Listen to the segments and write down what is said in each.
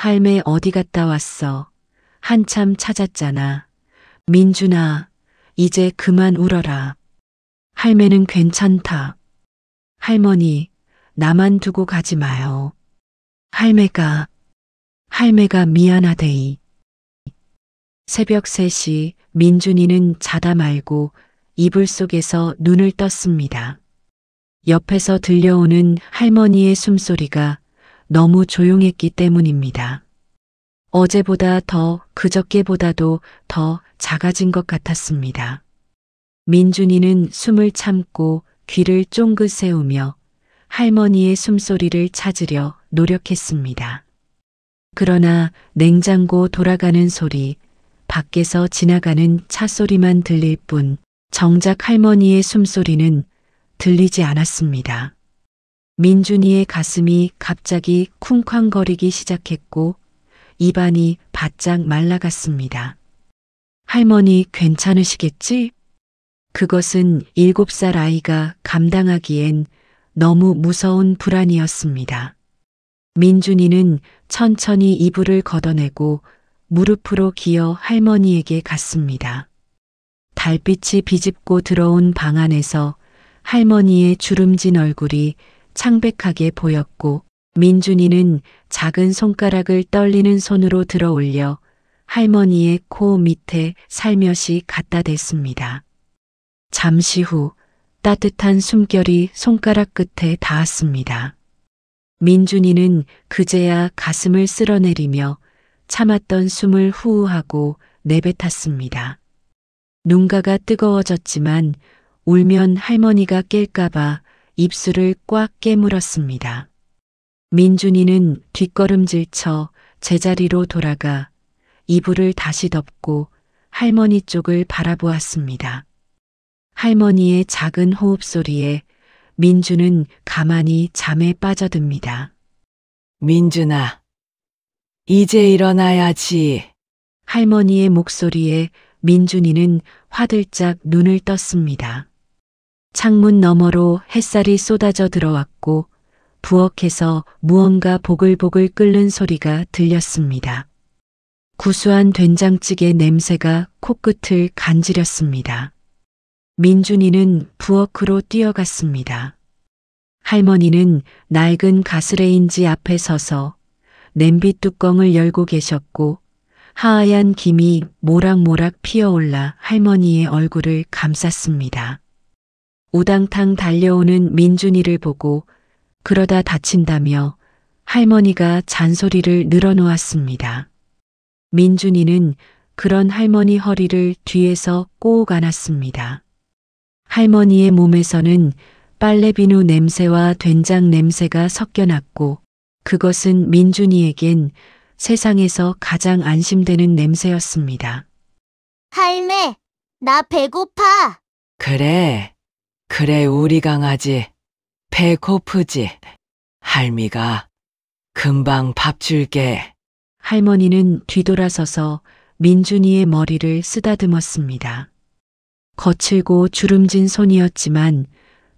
할매 어디 갔다 왔어? 한참 찾았잖아. 민준아, 이제 그만 울어라. 할매는 괜찮다. 할머니, 나만 두고 가지 마요. 할매가 미안하데이. 새벽 3시 민준이는 자다 말고 이불 속에서 눈을 떴습니다. 옆에서 들려오는 할머니의 숨소리가 너무 조용했기 때문입니다. 어제보다 그저께보다도 더 작아진 것 같았습니다. 민준이는 숨을 참고 귀를 쫑긋 세우며 할머니의 숨소리를 찾으려 노력했습니다. 그러나 냉장고 돌아가는 소리, 밖에서 지나가는 차 소리만 들릴 뿐 정작 할머니의 숨소리는 들리지 않았습니다. 민준이의 가슴이 갑자기 쿵쾅거리기 시작했고 입안이 바짝 말라갔습니다. 할머니 괜찮으시겠지? 그것은 7살 아이가 감당하기엔 너무 무서운 불안이었습니다. 민준이는 천천히 이불을 걷어내고 무릎으로 기어 할머니에게 갔습니다. 달빛이 비집고 들어온 방 안에서 할머니의 주름진 얼굴이 창백하게 보였고 민준이는 작은 손가락을 떨리는 손으로 들어 올려 할머니의 코 밑에 살며시 갖다 댔습니다. 잠시 후 따뜻한 숨결이 손가락 끝에 닿았습니다. 민준이는 그제야 가슴을 쓸어내리며 참았던 숨을 후우하고 내뱉었습니다. 눈가가 뜨거워졌지만 울면 할머니가 깰까봐 입술을 꽉 깨물었습니다. 민준이는 뒷걸음질쳐 제자리로 돌아가 이불을 다시 덮고 할머니 쪽을 바라보았습니다. 할머니의 작은 호흡 소리에 민준은 가만히 잠에 빠져듭니다. 민준아, 이제 일어나야지. 할머니의 목소리에 민준이는 화들짝 눈을 떴습니다. 창문 너머로 햇살이 쏟아져 들어왔고 부엌에서 무언가 보글보글 끓는 소리가 들렸습니다. 구수한 된장찌개 냄새가 코끝을 간지렸습니다. 민준이는 부엌으로 뛰어갔습니다. 할머니는 낡은 가스레인지 앞에 서서 냄비 뚜껑을 열고 계셨고 하얀 김이 모락모락 피어올라 할머니의 얼굴을 감쌌습니다. 우당탕 달려오는 민준이를 보고 그러다 다친다며 할머니가 잔소리를 늘어놓았습니다. 민준이는 그런 할머니 허리를 뒤에서 꼭 안았습니다. 할머니의 몸에서는 빨래비누 냄새와 된장 냄새가 섞여났고 그것은 민준이에겐 세상에서 가장 안심되는 냄새였습니다. 할매, 나 배고파. 그래 우리 강아지 배고프지. 할미가 금방 밥 줄게. 할머니는 뒤돌아서서 민준이의 머리를 쓰다듬었습니다. 거칠고 주름진 손이었지만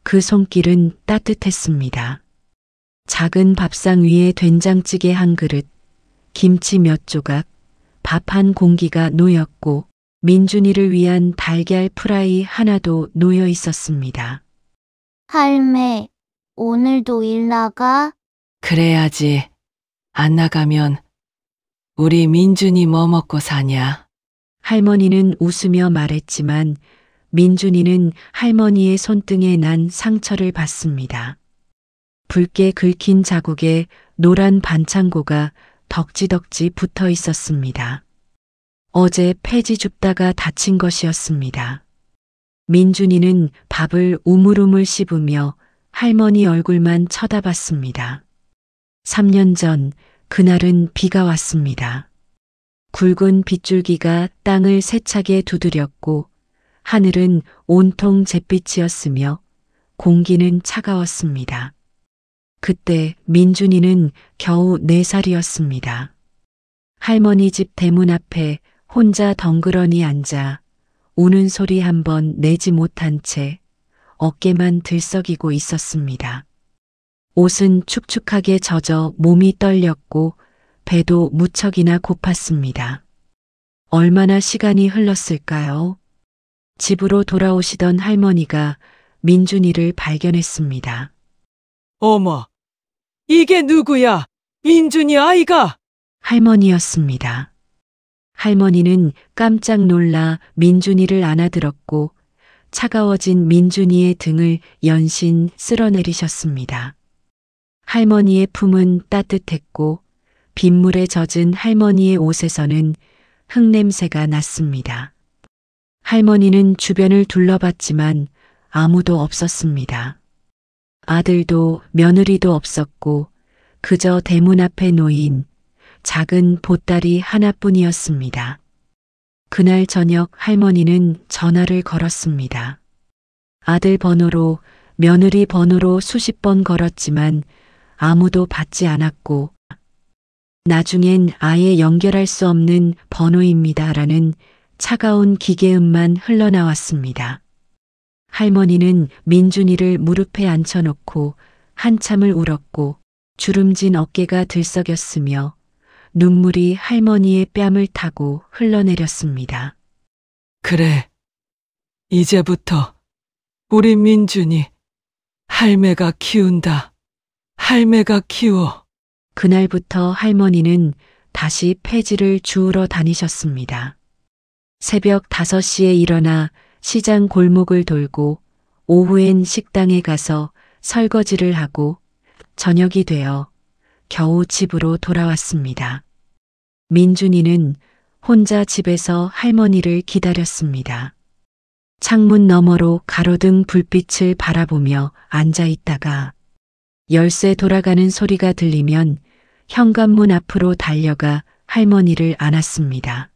그 손길은 따뜻했습니다. 작은 밥상 위에 된장찌개 한 그릇, 김치 몇 조각, 밥 한 공기가 놓였고 민준이를 위한 달걀 프라이 하나도 놓여 있었습니다. 할매, 오늘도 일 나가? 그래야지. 안 나가면 우리 민준이 뭐 먹고 사냐? 할머니는 웃으며 말했지만 민준이는 할머니의 손등에 난 상처를 봤습니다. 붉게 긁힌 자국에 노란 반창고가 덕지덕지 붙어 있었습니다. 어제 폐지 줍다가 다친 것이었습니다. 민준이는 밥을 우물우물 씹으며 할머니 얼굴만 쳐다봤습니다. 3년 전 그날은 비가 왔습니다. 굵은 빗줄기가 땅을 세차게 두드렸고 하늘은 온통 잿빛이었으며 공기는 차가웠습니다. 그때 민준이는 겨우 4살이었습니다. 할머니 집 대문 앞에 혼자 덩그러니 앉아 우는 소리 한 번 내지 못한 채 어깨만 들썩이고 있었습니다. 옷은 축축하게 젖어 몸이 떨렸고 배도 무척이나 고팠습니다. 얼마나 시간이 흘렀을까요? 집으로 돌아오시던 할머니가 민준이를 발견했습니다. 어머, 이게 누구야? 민준이 아이가? 할머니였습니다. 할머니는 깜짝 놀라 민준이를 안아들었고 차가워진 민준이의 등을 연신 쓸어내리셨습니다. 할머니의 품은 따뜻했고 빗물에 젖은 할머니의 옷에서는 흙냄새가 났습니다. 할머니는 주변을 둘러봤지만 아무도 없었습니다. 아들도 며느리도 없었고 그저 대문 앞에 놓인 작은 보따리 하나뿐이었습니다. 그날 저녁 할머니는 전화를 걸었습니다. 아들 번호로 며느리 번호로 수십 번 걸었지만 아무도 받지 않았고 나중엔 아예 연결할 수 없는 번호입니다라는 차가운 기계음만 흘러나왔습니다. 할머니는 민준이를 무릎에 앉혀놓고 한참을 울었고 주름진 어깨가 들썩였으며 눈물이 할머니의 뺨을 타고 흘러내렸습니다. 그래, 이제부터 우리 민준이 할매가 키운다. 할매가 키워. 그날부터 할머니는 다시 폐지를 주우러 다니셨습니다. 새벽 5시에 일어나 시장 골목을 돌고 오후엔 식당에 가서 설거지를 하고 저녁이 되어 겨우 집으로 돌아왔습니다. 민준이는 혼자 집에서 할머니를 기다렸습니다. 창문 너머로 가로등 불빛을 바라보며 앉아 있다가 열쇠 돌아가는 소리가 들리면 현관문 앞으로 달려가 할머니를 안았습니다.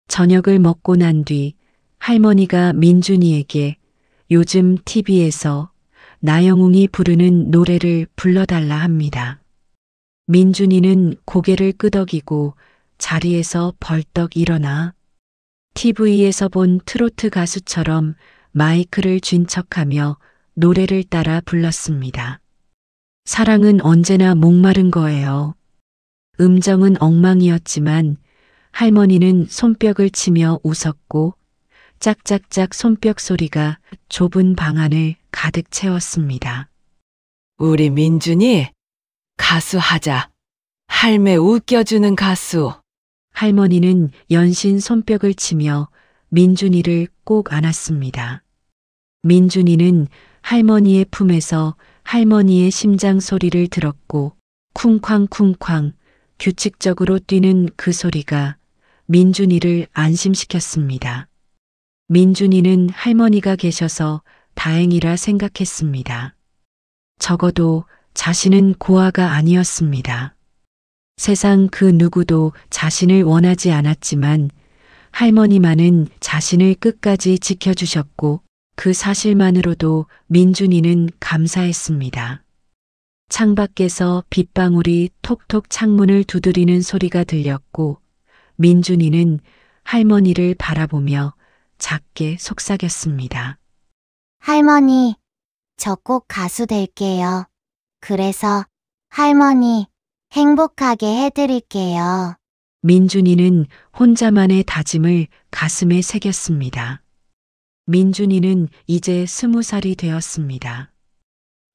저녁을 먹고 난 뒤 할머니가 민준이에게 요즘 TV에서 나영웅이 부르는 노래를 불러달라 합니다. 민준이는 고개를 끄덕이고 자리에서 벌떡 일어나 TV에서 본 트로트 가수처럼 마이크를 쥔 척하며 노래를 따라 불렀습니다. 사랑은 언제나 목마른 거예요. 음정은 엉망이었지만 할머니는 손뼉을 치며 웃었고 짝짝짝 손뼉 소리가 좁은 방 안을 가득 채웠습니다. 우리 민준이 가수 하자. 할매 웃겨주는 가수. 할머니는 연신 손뼉을 치며 민준이를 꼭 안았습니다. 민준이는 할머니의 품에서 할머니의 심장 소리를 들었고 쿵쾅쿵쾅 규칙적으로 뛰는 그 소리가 민준이를 안심시켰습니다. 민준이는 할머니가 계셔서 다행이라 생각했습니다. 적어도 자신은 고아가 아니었습니다. 세상 그 누구도 자신을 원하지 않았지만 할머니만은 자신을 끝까지 지켜주셨고 그 사실만으로도 민준이는 감사했습니다. 창밖에서 빗방울이 톡톡 창문을 두드리는 소리가 들렸고 민준이는 할머니를 바라보며 작게 속삭였습니다. 할머니, 저 꼭 가수 될게요. 그래서 할머니 행복하게 해드릴게요. 민준이는 혼자만의 다짐을 가슴에 새겼습니다. 민준이는 이제 20살이 되었습니다.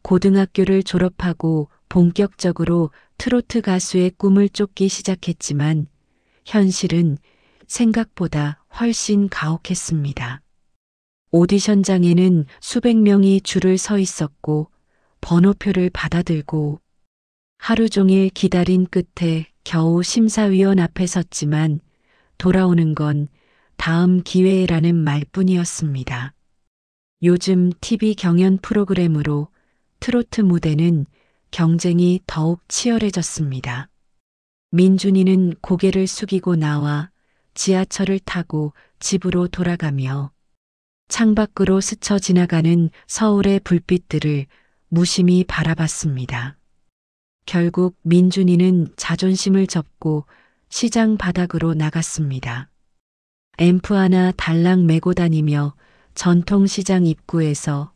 고등학교를 졸업하고 본격적으로 트로트 가수의 꿈을 쫓기 시작했지만 현실은 생각보다 훨씬 가혹했습니다. 오디션장에는 수백 명이 줄을 서 있었고 번호표를 받아들고 하루 종일 기다린 끝에 겨우 심사위원 앞에 섰지만 돌아오는 건 다음 기회라는 말뿐이었습니다. 요즘 TV 경연 프로그램으로 트로트 무대는 경쟁이 더욱 치열해졌습니다. 민준이는 고개를 숙이고 나와 지하철을 타고 집으로 돌아가며 창밖으로 스쳐 지나가는 서울의 불빛들을 무심히 바라봤습니다. 결국 민준이는 자존심을 접고 시장 바닥으로 나갔습니다. 앰프 하나 달랑 메고 다니며 전통시장 입구에서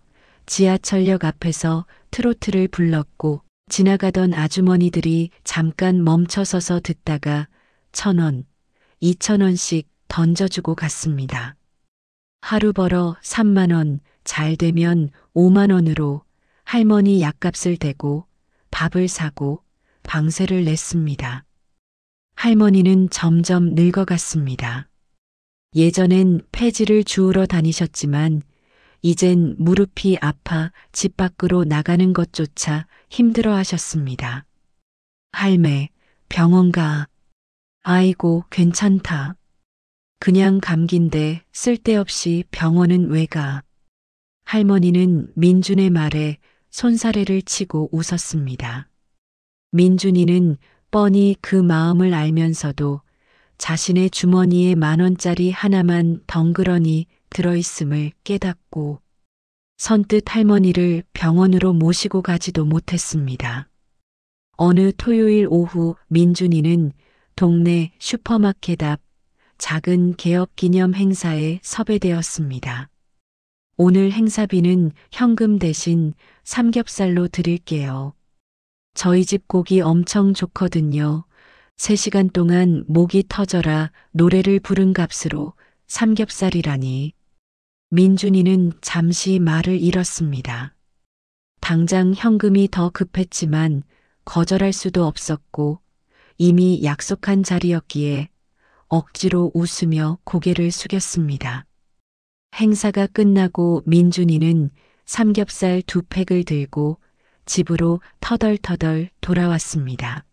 지하철역 앞에서 트로트를 불렀고 지나가던 아주머니들이 잠깐 멈춰서서 듣다가 1,000원, 2,000원씩 던져주고 갔습니다. 하루 벌어 3만 원, 잘 되면 5만 원으로 할머니 약값을 대고 밥을 사고 방세를 냈습니다. 할머니는 점점 늙어갔습니다. 예전엔 폐지를 주우러 다니셨지만 이젠 무릎이 아파 집 밖으로 나가는 것조차 힘들어 하셨습니다. 할매, 병원 가. 아이고, 괜찮다. 그냥 감기인데 쓸데없이 병원은 왜 가. 할머니는 민준의 말에 손사래를 치고 웃었습니다. 민준이는 뻔히 그 마음을 알면서도 자신의 주머니에 10,000원짜리 하나만 덩그러니 들어있음을 깨닫고 선뜻 할머니를 병원으로 모시고 가지도 못했습니다. 어느 토요일 오후 민준이는 동네 슈퍼마켓 앞 작은 개업 기념 행사에 섭외되었습니다. 오늘 행사비는 현금 대신 삼겹살로 드릴게요. 저희 집 고기 엄청 좋거든요. 3시간 동안 목이 터져라 노래를 부른 값으로 삼겹살이라니. 민준이는 잠시 말을 잃었습니다. 당장 현금이 더 급했지만 거절할 수도 없었고 이미 약속한 자리였기에 억지로 웃으며 고개를 숙였습니다. 행사가 끝나고 민준이는 삼겹살 2팩을 들고 집으로 터덜터덜 돌아왔습니다.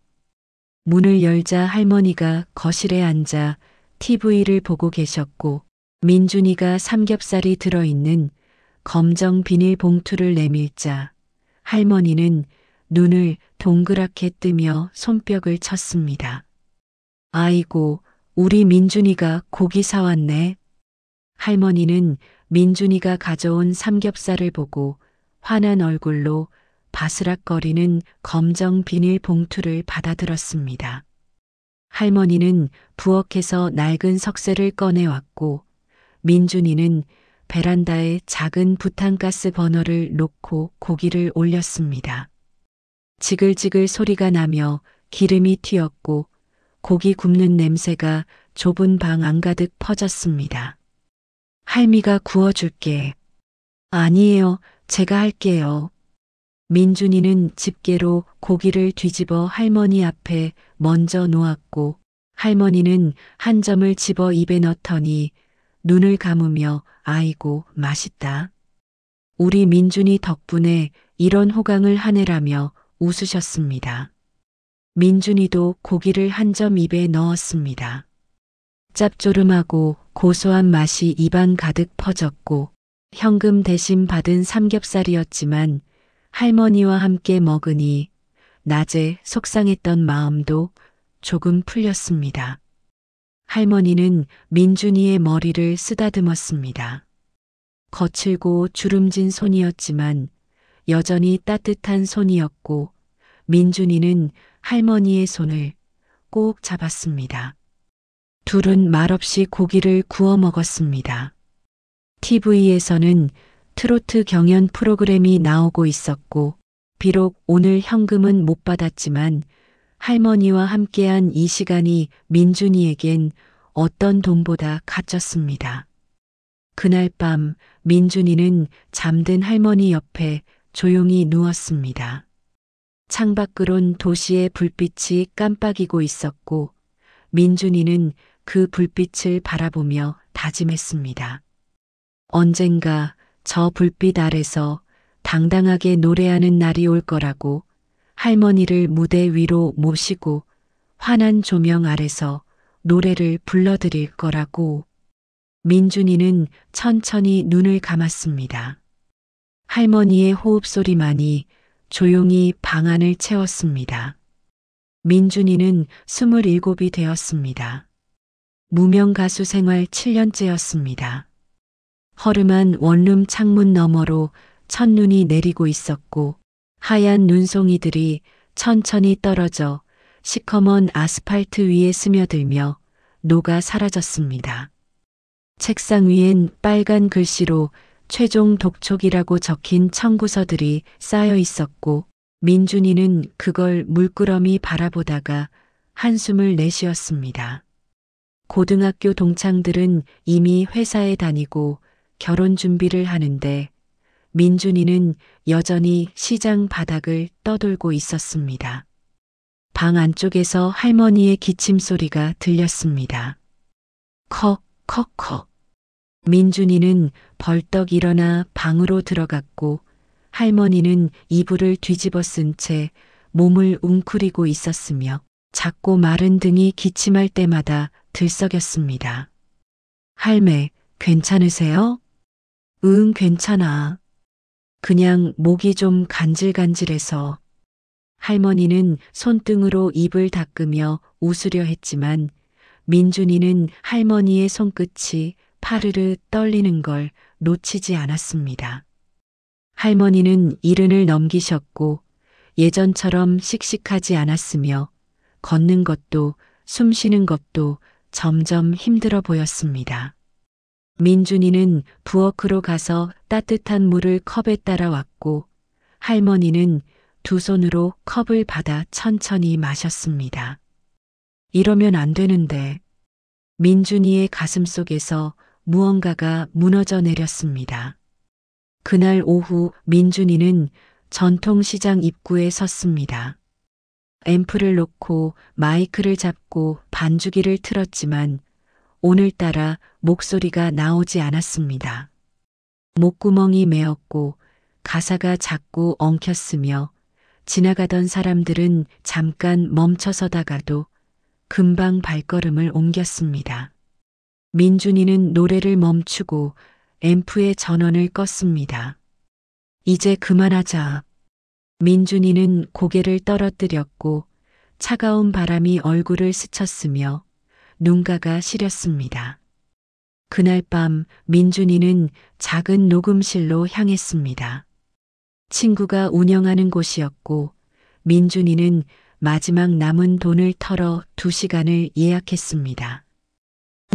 문을 열자 할머니가 거실에 앉아 TV를 보고 계셨고 민준이가 삼겹살이 들어있는 검정 비닐봉투를 내밀자 할머니는 눈을 동그랗게 뜨며 손뼉을 쳤습니다. 아이고, 우리 민준이가 고기 사왔네. 할머니는 민준이가 가져온 삼겹살을 보고 환한 얼굴로 바스락거리는 검정 비닐봉투를 받아들었습니다. 할머니는 부엌에서 낡은 석쇠를 꺼내왔고 민준이는 베란다에 작은 부탄가스 버너를 놓고 고기를 올렸습니다. 지글지글 소리가 나며 기름이 튀었고 고기 굽는 냄새가 좁은 방 안가득 퍼졌습니다. 할미가 구워줄게. 아니에요, 제가 할게요. 민준이는 집게로 고기를 뒤집어 할머니 앞에 먼저 놓았고 할머니는 한 점을 집어 입에 넣더니 눈을 감으며 아이고 맛있다. 우리 민준이 덕분에 이런 호강을 하네라며 웃으셨습니다. 민준이도 고기를 한 점 입에 넣었습니다. 짭조름하고 고소한 맛이 입안 가득 퍼졌고 현금 대신 받은 삼겹살이었지만 할머니와 함께 먹으니 낮에 속상했던 마음도 조금 풀렸습니다. 할머니는 민준이의 머리를 쓰다듬었습니다. 거칠고 주름진 손이었지만 여전히 따뜻한 손이었고 민준이는 할머니의 손을 꼭 잡았습니다. 둘은 말없이 고기를 구워 먹었습니다. TV에서는 트로트 경연 프로그램이 나오고 있었고 비록 오늘 현금은 못 받았지만 할머니와 함께한 이 시간이 민준이에겐 어떤 돈보다 값졌습니다. 그날 밤 민준이는 잠든 할머니 옆에 조용히 누웠습니다. 창밖으론 도시의 불빛이 깜빡이고 있었고 민준이는 그 불빛을 바라보며 다짐했습니다. 언젠가 저 불빛 아래서 당당하게 노래하는 날이 올 거라고 할머니를 무대 위로 모시고 환한 조명 아래서 노래를 불러드릴 거라고. 민준이는 천천히 눈을 감았습니다. 할머니의 호흡 소리만이 조용히 방 안을 채웠습니다. 민준이는 27이 되었습니다. 무명 가수 생활 7년째였습니다. 허름한 원룸 창문 너머로 첫눈이 내리고 있었고 하얀 눈송이들이 천천히 떨어져 시커먼 아스팔트 위에 스며들며 녹아 사라졌습니다. 책상 위엔 빨간 글씨로 최종 독촉이라고 적힌 청구서들이 쌓여 있었고 민준이는 그걸 물끄러미 바라보다가 한숨을 내쉬었습니다. 고등학교 동창들은 이미 회사에 다니고 결혼 준비를 하는데 민준이는 여전히 시장 바닥을 떠돌고 있었습니다. 방 안쪽에서 할머니의 기침 소리가 들렸습니다. 컥, 컥, 컥. 민준이는 벌떡 일어나 방으로 들어갔고 할머니는 이불을 뒤집어 쓴 채 몸을 웅크리고 있었으며 작고 마른 등이 기침할 때마다 들썩였습니다. 할매, 괜찮으세요? 응, 괜찮아. 그냥 목이 좀 간질간질해서. 할머니는 손등으로 입을 닦으며 웃으려 했지만 민준이는 할머니의 손끝이 파르르 떨리는 걸 놓치지 않았습니다. 할머니는 이른을 넘기셨고 예전처럼 씩씩하지 않았으며 걷는 것도 숨 쉬는 것도 점점 힘들어 보였습니다. 민준이는 부엌으로 가서 따뜻한 물을 컵에 따라왔고 할머니는 두 손으로 컵을 받아 천천히 마셨습니다. 이러면 안 되는데. 민준이의 가슴 속에서 무언가가 무너져 내렸습니다. 그날 오후 민준이는 전통시장 입구에 섰습니다. 앰프를 놓고 마이크를 잡고 반주기를 틀었지만 오늘따라 목소리가 나오지 않았습니다. 목구멍이 메었고 가사가 자꾸 엉켰으며 지나가던 사람들은 잠깐 멈춰서다가도 금방 발걸음을 옮겼습니다. 민준이는 노래를 멈추고 앰프의 전원을 껐습니다. 이제 그만하자. 민준이는 고개를 떨어뜨렸고 차가운 바람이 얼굴을 스쳤으며 눈가가 시렸습니다. 그날 밤 민준이는 작은 녹음실로 향했습니다. 친구가 운영하는 곳이었고 민준이는 마지막 남은 돈을 털어 2시간을 예약했습니다.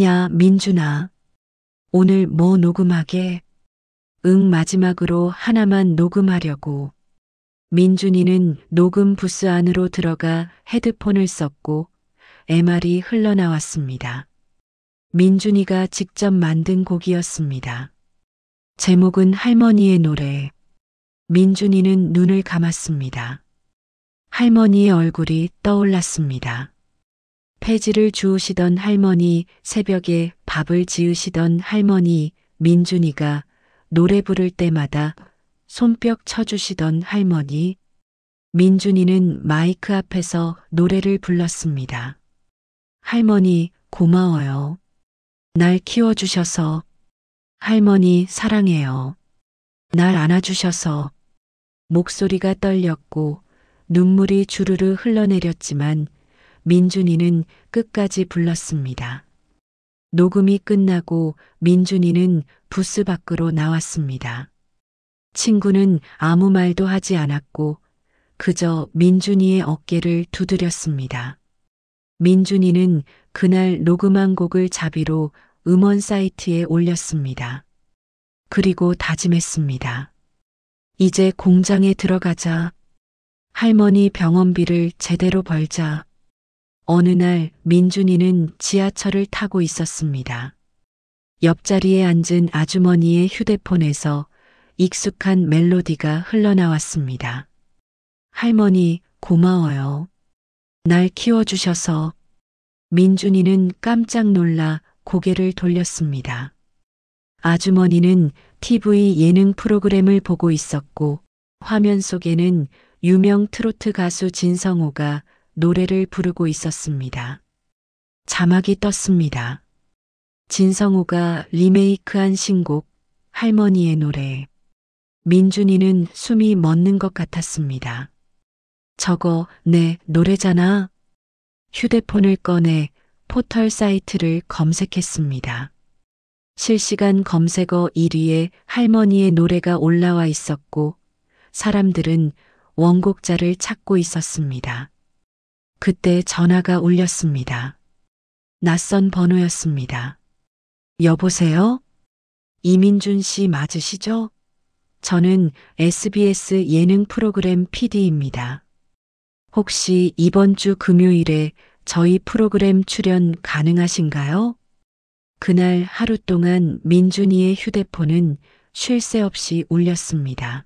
야, 민준아. 오늘 뭐 녹음하게? 응, 마지막으로 하나만 녹음하려고. 민준이는 녹음 부스 안으로 들어가 헤드폰을 썼고 MR이 흘러나왔습니다. 민준이가 직접 만든 곡이었습니다. 제목은 할머니의 노래. 민준이는 눈을 감았습니다. 할머니의 얼굴이 떠올랐습니다. 폐지를 주우시던 할머니, 새벽에 밥을 지으시던 할머니, 민준이가 노래 부를 때마다 손뼉 쳐주시던 할머니. 민준이는 마이크 앞에서 노래를 불렀습니다. 할머니, 고마워요. 날 키워주셔서. 할머니, 사랑해요. 날 안아주셔서. 목소리가 떨렸고 눈물이 주르르 흘러내렸지만 민준이는 끝까지 불렀습니다. 녹음이 끝나고 민준이는 부스 밖으로 나왔습니다. 친구는 아무 말도 하지 않았고 그저 민준이의 어깨를 두드렸습니다. 민준이는 그날 녹음한 곡을 자비로 음원 사이트에 올렸습니다. 그리고 다짐했습니다. 이제 공장에 들어가자. 할머니 병원비를 제대로 벌자. 어느 날 민준이는 지하철을 타고 있었습니다. 옆자리에 앉은 아주머니의 휴대폰에서 익숙한 멜로디가 흘러나왔습니다. 할머니, 고마워요. 날 키워주셔서. 민준이는 깜짝 놀라 고개를 돌렸습니다. 아주머니는 TV 예능 프로그램을 보고 있었고 화면 속에는 유명 트로트 가수 진성호가 노래를 부르고 있었습니다. 자막이 떴습니다. 진성호가 리메이크한 신곡 할머니의 노래. 민준이는 숨이 멎는 것 같았습니다. 저거 내 노래잖아. 휴대폰을 꺼내 포털 사이트를 검색했습니다. 실시간 검색어 1위에 할머니의 노래가 올라와 있었고 사람들은 원곡자를 찾고 있었습니다. 그때 전화가 울렸습니다. 낯선 번호였습니다. 여보세요? 이민준 씨 맞으시죠? 저는 SBS 예능 프로그램 PD입니다. 혹시 이번 주 금요일에 저희 프로그램 출연 가능하신가요? 그날 하루 동안 민준이의 휴대폰은 쉴 새 없이 울렸습니다.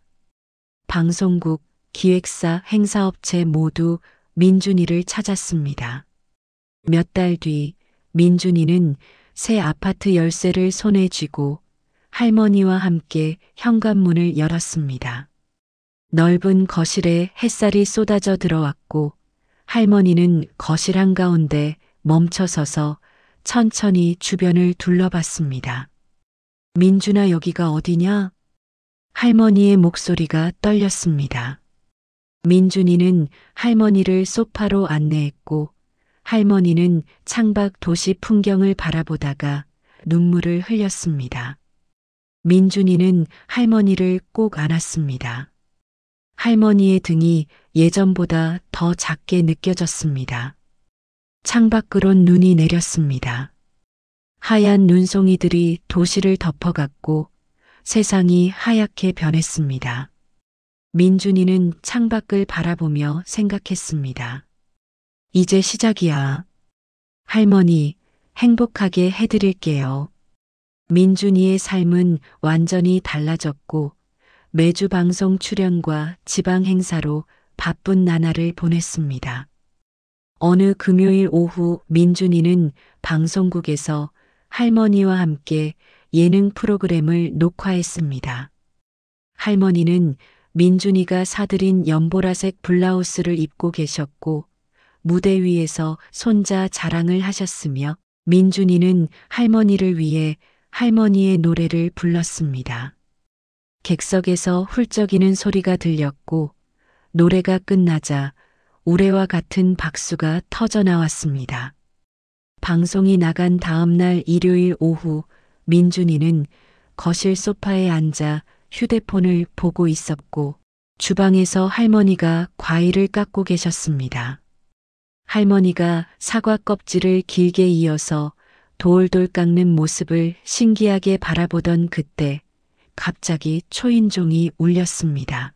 방송국, 기획사, 행사업체 모두 민준이를 찾았습니다. 몇 달 뒤 민준이는 새 아파트 열쇠를 손에 쥐고 할머니와 함께 현관문을 열었습니다. 넓은 거실에 햇살이 쏟아져 들어왔고 할머니는 거실 한가운데 멈춰서서 천천히 주변을 둘러봤습니다. 민준아, 여기가 어디냐? 할머니의 목소리가 떨렸습니다. 민준이는 할머니를 소파로 안내했고 할머니는 창밖 도시 풍경을 바라보다가 눈물을 흘렸습니다. 민준이는 할머니를 꼭 안았습니다. 할머니의 등이 예전보다 더 작게 느껴졌습니다. 창밖으론 눈이 내렸습니다. 하얀 눈송이들이 도시를 덮어갔고 세상이 하얗게 변했습니다. 민준이는 창밖을 바라보며 생각했습니다. 이제 시작이야. 할머니, 행복하게 해드릴게요. 민준이의 삶은 완전히 달라졌고 매주 방송 출연과 지방 행사로 바쁜 나날을 보냈습니다. 어느 금요일 오후 민준이는 방송국에서 할머니와 함께 예능 프로그램을 녹화했습니다. 할머니는 민준이가 사들인 연보라색 블라우스를 입고 계셨고 무대 위에서 손자 자랑을 하셨으며 민준이는 할머니를 위해 할머니의 노래를 불렀습니다. 객석에서 훌쩍이는 소리가 들렸고 노래가 끝나자 우레와 같은 박수가 터져 나왔습니다. 방송이 나간 다음 날 일요일 오후 민준이는 거실 소파에 앉아 휴대폰을 보고 있었고 주방에서 할머니가 과일을 깎고 계셨습니다. 할머니가 사과 껍질을 길게 이어서 돌돌 깎는 모습을 신기하게 바라보던 그때 갑자기 초인종이 울렸습니다.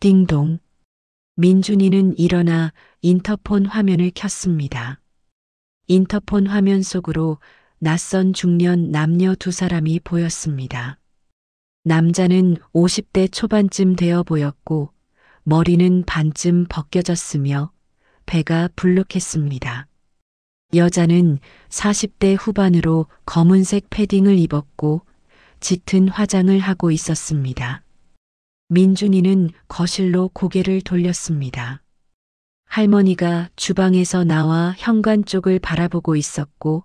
띵동. 민준이는 일어나 인터폰 화면을 켰습니다. 인터폰 화면 속으로 낯선 중년 남녀 두 사람이 보였습니다. 남자는 50대 초반쯤 되어 보였고 머리는 반쯤 벗겨졌으며 배가 불룩했습니다. 여자는 40대 후반으로 검은색 패딩을 입었고 짙은 화장을 하고 있었습니다. 민준이는 거실로 고개를 돌렸습니다. 할머니가 주방에서 나와 현관 쪽을 바라보고 있었고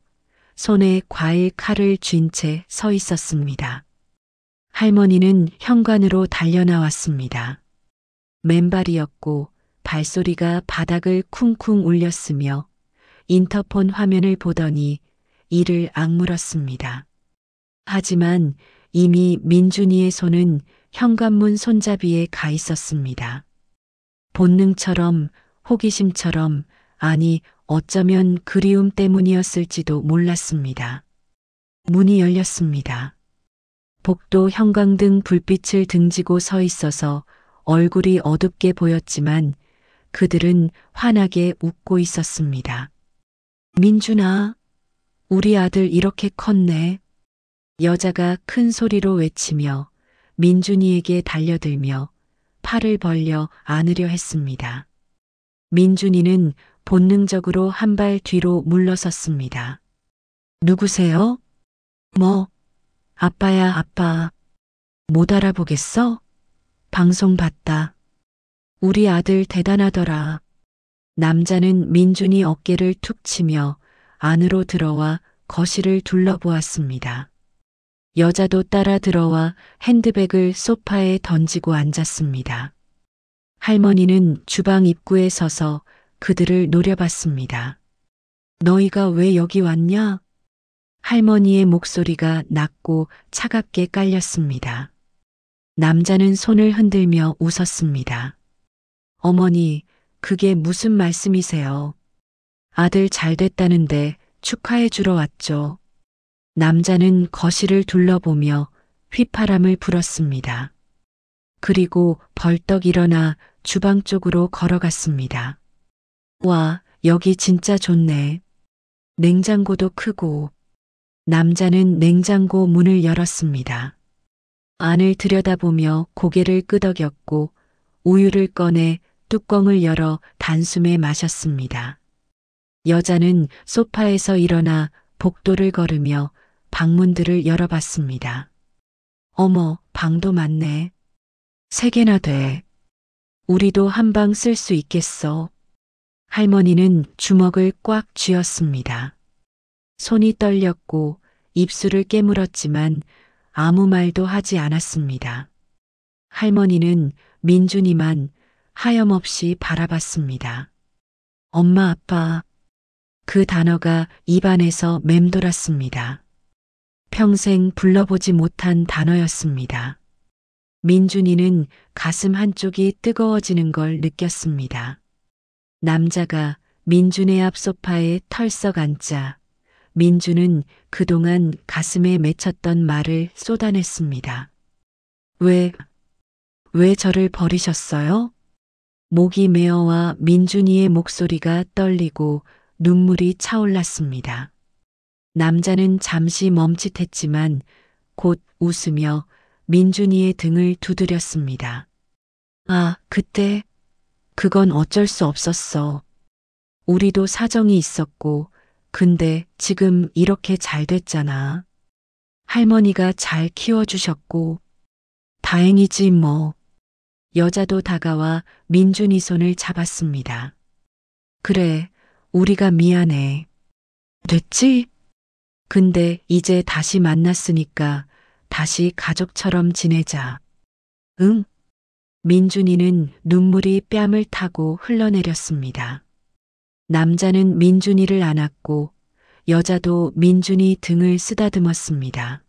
손에 과일 칼을 쥔 채 서 있었습니다. 할머니는 현관으로 달려나왔습니다. 맨발이었고 발소리가 바닥을 쿵쿵 울렸으며 인터폰 화면을 보더니 이를 악물었습니다. 하지만 이미 민준이의 손은 현관문 손잡이에 가 있었습니다. 본능처럼 호기심처럼 아니 어쩌면 그리움 때문이었을지도 몰랐습니다. 문이 열렸습니다. 복도 형광등 불빛을 등지고 서 있어서 얼굴이 어둡게 보였지만 그들은 환하게 웃고 있었습니다. 민준아, 우리 아들 이렇게 컸네. 여자가 큰 소리로 외치며 민준이에게 달려들며 팔을 벌려 안으려 했습니다. 민준이는 본능적으로 한 발 뒤로 물러섰습니다. 누구세요? 뭐? 아빠야, 아빠. 못 알아보겠어? 방송 봤다. 우리 아들 대단하더라. 남자는 민준이 어깨를 툭 치며 안으로 들어와 거실을 둘러보았습니다. 여자도 따라 들어와 핸드백을 소파에 던지고 앉았습니다. 할머니는 주방 입구에 서서 그들을 노려봤습니다. 너희가 왜 여기 왔냐? 할머니의 목소리가 낮고 차갑게 깔렸습니다. 남자는 손을 흔들며 웃었습니다. 어머니, 그게 무슨 말씀이세요? 아들 잘 됐다는데 축하해 주러 왔죠. 남자는 거실을 둘러보며 휘파람을 불었습니다. 그리고 벌떡 일어나 주방 쪽으로 걸어갔습니다. 와, 여기 진짜 좋네. 냉장고도 크고. 남자는 냉장고 문을 열었습니다. 안을 들여다보며 고개를 끄덕였고 우유를 꺼내 뚜껑을 열어 단숨에 마셨습니다. 여자는 소파에서 일어나 복도를 걸으며 방문들을 열어봤습니다. 어머, 방도 많네. 3개나 돼. 우리도 한 방 쓸 수 있겠어. 할머니는 주먹을 꽉 쥐었습니다. 손이 떨렸고 입술을 깨물었지만 아무 말도 하지 않았습니다. 할머니는 민준이만 하염없이 바라봤습니다. 엄마, 아빠. 그 단어가 입안에서 맴돌았습니다. 평생 불러보지 못한 단어였습니다. 민준이는 가슴 한쪽이 뜨거워지는 걸 느꼈습니다. 남자가 민준의 앞 소파에 털썩 앉자 민준은 그동안 가슴에 맺혔던 말을 쏟아냈습니다. 왜 저를 버리셨어요? 목이 메어와 민준이의 목소리가 떨리고 눈물이 차올랐습니다. 남자는 잠시 멈칫했지만 곧 웃으며 민준이의 등을 두드렸습니다. 아, 그때 그건 어쩔 수 없었어. 우리도 사정이 있었고 근데 지금 이렇게 잘 됐잖아. 할머니가 잘 키워주셨고 다행이지 뭐. 여자도 다가와 민준이 손을 잡았습니다. 그래, 우리가 미안해. 됐지? 근데 이제 다시 만났으니까 다시 가족처럼 지내자. 응? 민준이는 눈물이 뺨을 타고 흘러내렸습니다. 남자는 민준이를 안았고 여자도 민준이 등을 쓰다듬었습니다.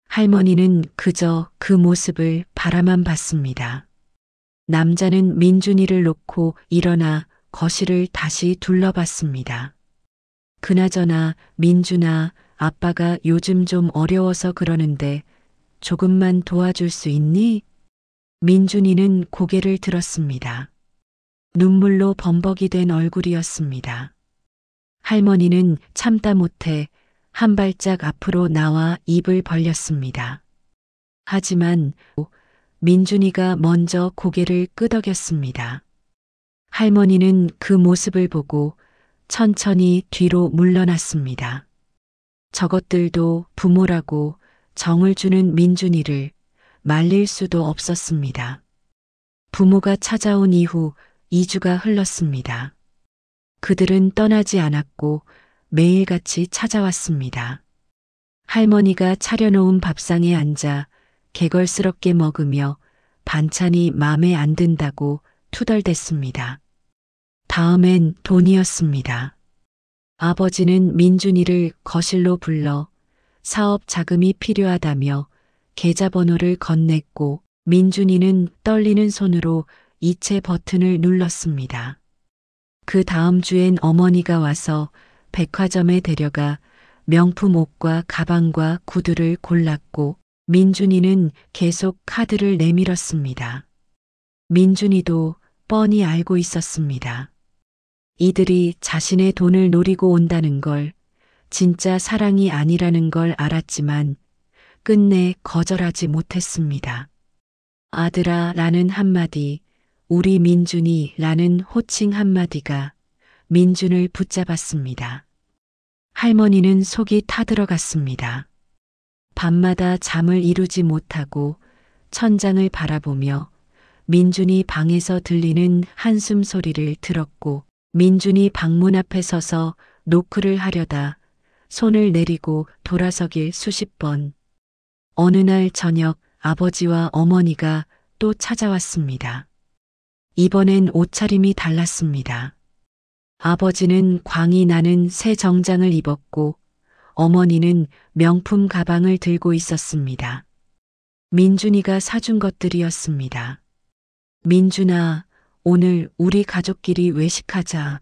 할머니는 그저 그 모습을 바라만 봤습니다. 남자는 민준이를 놓고 일어나 거실을 다시 둘러봤습니다. 그나저나 민준아, 아빠가 요즘 좀 어려워서 그러는데 조금만 도와줄 수 있니? 민준이는 고개를 들었습니다. 눈물로 범벅이 된 얼굴이었습니다. 할머니는 참다 못해 한 발짝 앞으로 나와 입을 벌렸습니다. 하지만 민준이가 먼저 고개를 끄덕였습니다. 할머니는 그 모습을 보고 천천히 뒤로 물러났습니다. 저것들도 부모라고 정을 주는 민준이를 말릴 수도 없었습니다. 부모가 찾아온 이후 2주가 흘렀습니다. 그들은 떠나지 않았고 매일같이 찾아왔습니다. 할머니가 차려놓은 밥상에 앉아 개걸스럽게 먹으며 반찬이 마음에 안 든다고 투덜댔습니다. 다음엔 돈이었습니다. 아버지는 민준이를 거실로 불러 사업 자금이 필요하다며 계좌번호를 건넸고 민준이는 떨리는 손으로 이체 버튼을 눌렀습니다. 그 다음 주엔 어머니가 와서 백화점에 데려가 명품 옷과 가방과 구두를 골랐고 민준이는 계속 카드를 내밀었습니다. 민준이도 뻔히 알고 있었습니다. 이들이 자신의 돈을 노리고 온다는 걸, 진짜 사랑이 아니라는 걸 알았지만 끝내 거절하지 못했습니다. 아들아 라는 한마디, 우리 민준이 라는 호칭 한마디가 민준을 붙잡았습니다. 할머니는 속이 타들어갔습니다. 밤마다 잠을 이루지 못하고 천장을 바라보며 민준이 방에서 들리는 한숨 소리를 들었고 민준이 방문 앞에 서서 노크를 하려다 손을 내리고 돌아서길 수십 번. 어느 날 저녁 아버지와 어머니가 또 찾아왔습니다. 이번엔 옷차림이 달랐습니다. 아버지는 광이 나는 새 정장을 입었고 어머니는 명품 가방을 들고 있었습니다. 민준이가 사준 것들이었습니다. 민준아, 오늘 우리 가족끼리 외식하자.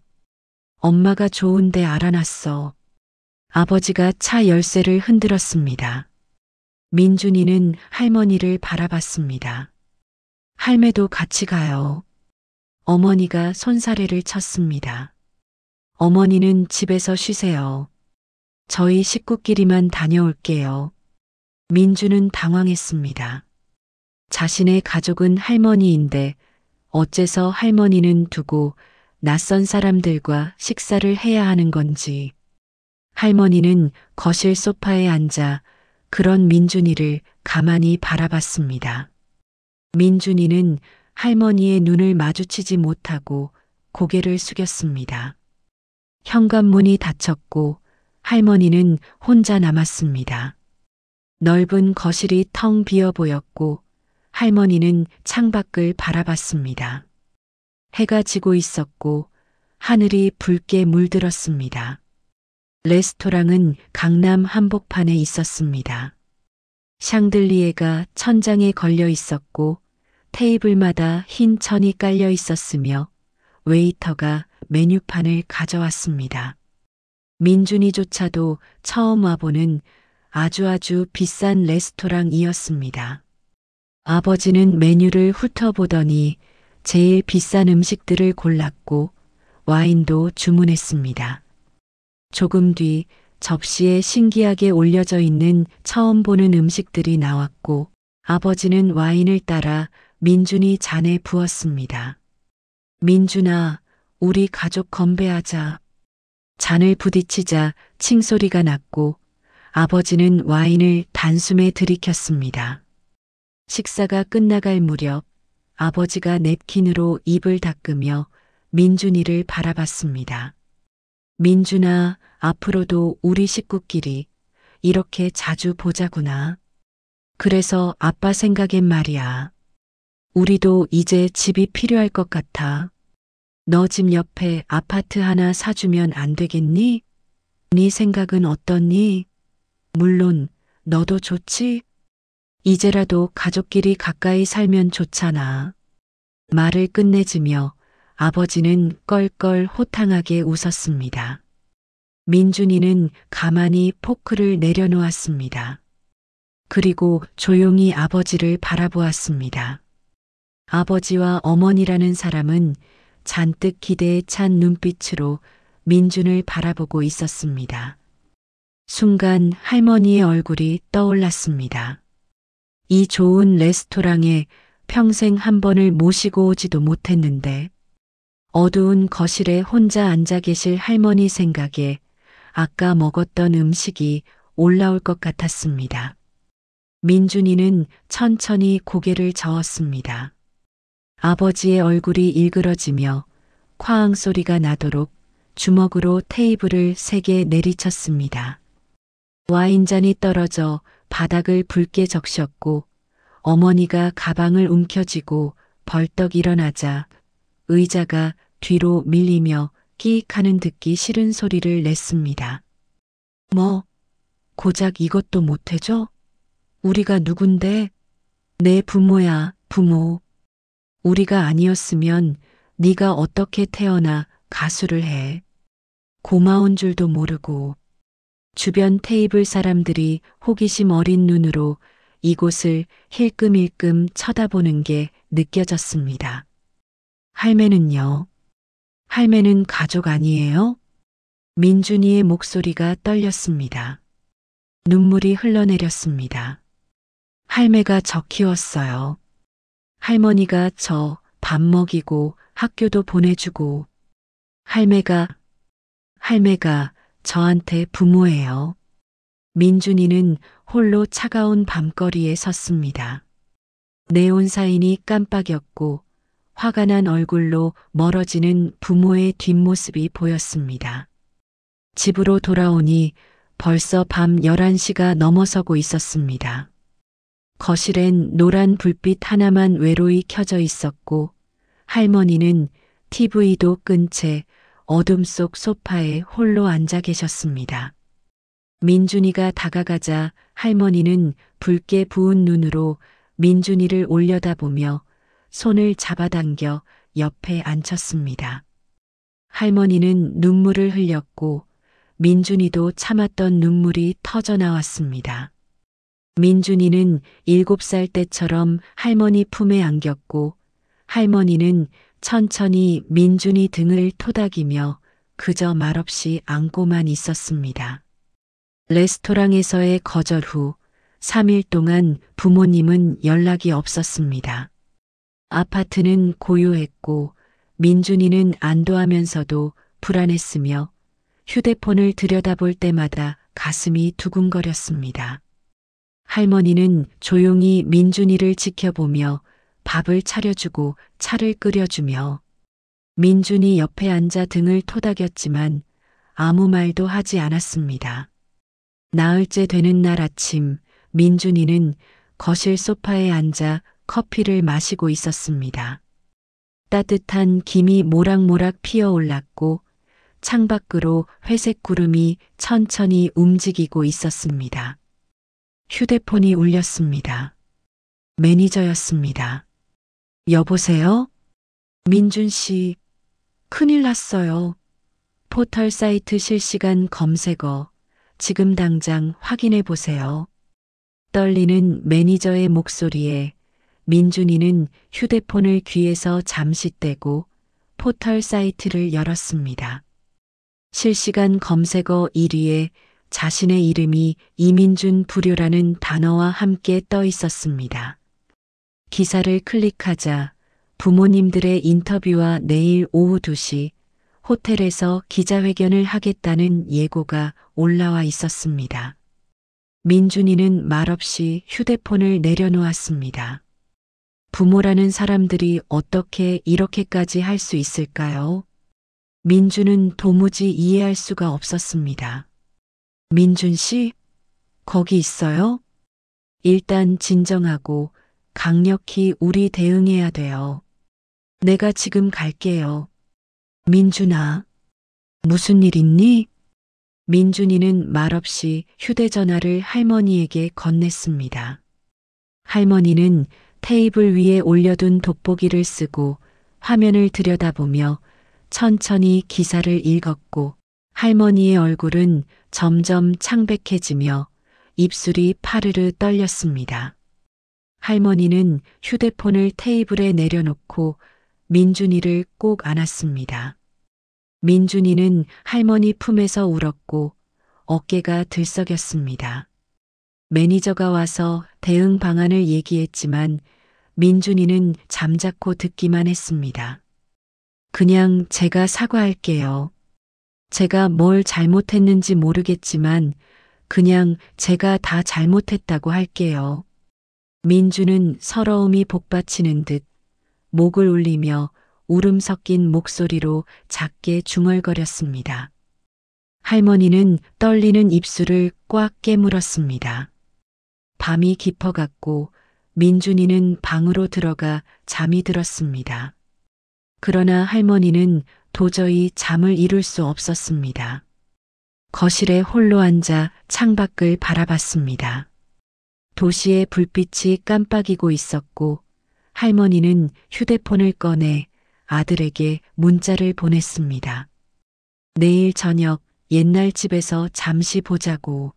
엄마가 좋은데 알아놨어. 아버지가 차 열쇠를 흔들었습니다. 민준이는 할머니를 바라봤습니다. 할매도 같이 가요. 어머니가 손사래를 쳤습니다. 어머니는 집에서 쉬세요. 저희 식구끼리만 다녀올게요. 민주는 당황했습니다. 자신의 가족은 할머니인데 어째서 할머니는 두고 낯선 사람들과 식사를 해야 하는 건지. 할머니는 거실 소파에 앉아 그런 민준이를 가만히 바라봤습니다. 민준이는 할머니의 눈을 마주치지 못하고 고개를 숙였습니다. 현관문이 닫혔고 할머니는 혼자 남았습니다. 넓은 거실이 텅 비어 보였고 할머니는 창밖을 바라봤습니다. 해가 지고 있었고 하늘이 붉게 물들었습니다. 레스토랑은 강남 한복판에 있었습니다. 샹들리에가 천장에 걸려 있었고 테이블마다 흰 천이 깔려 있었으며 웨이터가 메뉴판을 가져왔습니다. 민준이조차도 처음 와보는 아주 비싼 레스토랑이었습니다. 아버지는 메뉴를 훑어보더니 제일 비싼 음식들을 골랐고 와인도 주문했습니다. 조금 뒤 접시에 신기하게 올려져 있는 처음 보는 음식들이 나왔고 아버지는 와인을 따라 민준이 잔에 부었습니다. 민준아, 우리 가족 건배하자. 잔을 부딪히자 칭소리가 났고 아버지는 와인을 단숨에 들이켰습니다. 식사가 끝나갈 무렵 아버지가 냅킨으로 입을 닦으며 민준이를 바라봤습니다. 민준아, 앞으로도 우리 식구끼리 이렇게 자주 보자구나. 그래서 아빠 생각엔 말이야. 우리도 이제 집이 필요할 것 같아. 너 집 옆에 아파트 하나 사주면 안 되겠니? 네 생각은 어떻니? 물론 너도 좋지? 이제라도 가족끼리 가까이 살면 좋잖아. 말을 끝내주며 아버지는 껄껄 호탕하게 웃었습니다. 민준이는 가만히 포크를 내려놓았습니다. 그리고 조용히 아버지를 바라보았습니다. 아버지와 어머니라는 사람은 잔뜩 기대에 찬 눈빛으로 민준을 바라보고 있었습니다. 순간 할머니의 얼굴이 떠올랐습니다. 이 좋은 레스토랑에 평생 한 번을 모시고 오지도 못했는데 어두운 거실에 혼자 앉아 계실 할머니 생각에 아까 먹었던 음식이 올라올 것 같았습니다. 민준이는 천천히 고개를 저었습니다. 아버지의 얼굴이 일그러지며 쾅 소리가 나도록 주먹으로 테이블을 3개 내리쳤습니다. 와인잔이 떨어져 바닥을 붉게 적셨고 어머니가 가방을 움켜쥐고 벌떡 일어나자 의자가 뒤로 밀리며 끼익 하는 듣기 싫은 소리를 냈습니다. 뭐, 고작 이것도 못해줘? 우리가 누군데? 내 부모야, 부모. 우리가 아니었으면 네가 어떻게 태어나 가수를 해. 고마운 줄도 모르고. 주변 테이블 사람들이 호기심 어린 눈으로 이곳을 힐끔힐끔 쳐다보는 게 느껴졌습니다. 할매는요? 할매는 가족 아니에요? 민준이의 목소리가 떨렸습니다. 눈물이 흘러내렸습니다. 할매가 저 키웠어요. 할머니가 저 밥 먹이고 학교도 보내주고 할매가 저한테 부모예요. 민준이는 홀로 차가운 밤거리에 섰습니다. 네온사인이 깜빡였고 화가 난 얼굴로 멀어지는 부모의 뒷모습이 보였습니다. 집으로 돌아오니 벌써 밤 11시가 넘어서고 있었습니다. 거실엔 노란 불빛 하나만 외로이 켜져 있었고 할머니는 TV도 끈 채 어둠 속 소파에 홀로 앉아 계셨습니다. 민준이가 다가가자 할머니는 붉게 부은 눈으로 민준이를 올려다보며 손을 잡아당겨 옆에 앉혔습니다. 할머니는 눈물을 흘렸고 민준이도 참았던 눈물이 터져 나왔습니다. 민준이는 7살 때처럼 할머니 품에 안겼고 할머니는 천천히 민준이 등을 토닥이며 그저 말없이 안고만 있었습니다. 레스토랑에서의 거절 후 3일 동안 부모님은 연락이 없었습니다. 아파트는 고요했고 민준이는 안도하면서도 불안했으며 휴대폰을 들여다볼 때마다 가슴이 두근거렸습니다. 할머니는 조용히 민준이를 지켜보며 밥을 차려주고 차를 끓여주며 민준이 옆에 앉아 등을 토닥였지만 아무 말도 하지 않았습니다. 나흘째 되는 날 아침 민준이는 거실 소파에 앉아 커피를 마시고 있었습니다. 따뜻한 김이 모락모락 피어올랐고 창밖으로 회색 구름이 천천히 움직이고 있었습니다. 휴대폰이 울렸습니다. 매니저였습니다. 여보세요? 민준 씨, 큰일 났어요. 포털 사이트 실시간 검색어, 지금 당장 확인해 보세요. 떨리는 매니저의 목소리에 민준이는 휴대폰을 귀에서 잠시 떼고 포털 사이트를 열었습니다. 실시간 검색어 1위에 자신의 이름이 이민준 불효라는 단어와 함께 떠 있었습니다. 기사를 클릭하자 부모님들의 인터뷰와 내일 오후 2시 호텔에서 기자회견을 하겠다는 예고가 올라와 있었습니다. 민준이는 말없이 휴대폰을 내려놓았습니다. 부모라는 사람들이 어떻게 이렇게까지 할 수 있을까요? 민준은 도무지 이해할 수가 없었습니다. 민준 씨, 거기 있어요? 일단 진정하고 강력히 우리 대응해야 돼요. 내가 지금 갈게요. 민준아, 무슨 일 있니? 민준이는 말없이 휴대전화를 할머니에게 건넸습니다. 할머니는 테이블 위에 올려둔 돋보기를 쓰고 화면을 들여다보며 천천히 기사를 읽었고 할머니의 얼굴은 점점 창백해지며 입술이 파르르 떨렸습니다. 할머니는 휴대폰을 테이블에 내려놓고 민준이를 꼭 안았습니다. 민준이는 할머니 품에서 울었고 어깨가 들썩였습니다. 매니저가 와서 대응 방안을 얘기했지만 민준이는 잠자코 듣기만 했습니다. 그냥 제가 사과할게요. 제가 뭘 잘못했는지 모르겠지만 그냥 제가 다 잘못했다고 할게요. 민준은 서러움이 복받치는 듯 목을 울리며 울음 섞인 목소리로 작게 중얼거렸습니다. 할머니는 떨리는 입술을 꽉 깨물었습니다. 밤이 깊어갔고 민준이는 방으로 들어가 잠이 들었습니다. 그러나 할머니는 도저히 잠을 이룰 수 없었습니다. 거실에 홀로 앉아 창밖을 바라봤습니다. 도시의 불빛이 깜빡이고 있었고 할머니는 휴대폰을 꺼내 아들에게 문자를 보냈습니다. 내일 저녁 옛날 집에서 잠시 보자고.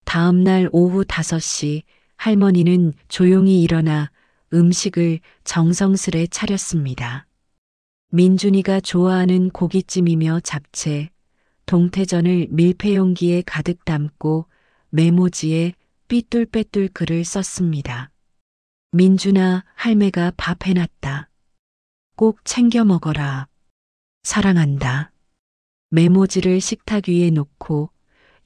다음 날 오후 5시 할머니는 조용히 일어나 음식을 정성스레 차렸습니다. 민준이가 좋아하는 고깃찜이며 잡채, 동태전을 밀폐용기에 가득 담고 메모지에 삐뚤빼뚤 글을 썼습니다. 민준아, 할매가 밥 해놨다. 꼭 챙겨 먹어라. 사랑한다. 메모지를 식탁 위에 놓고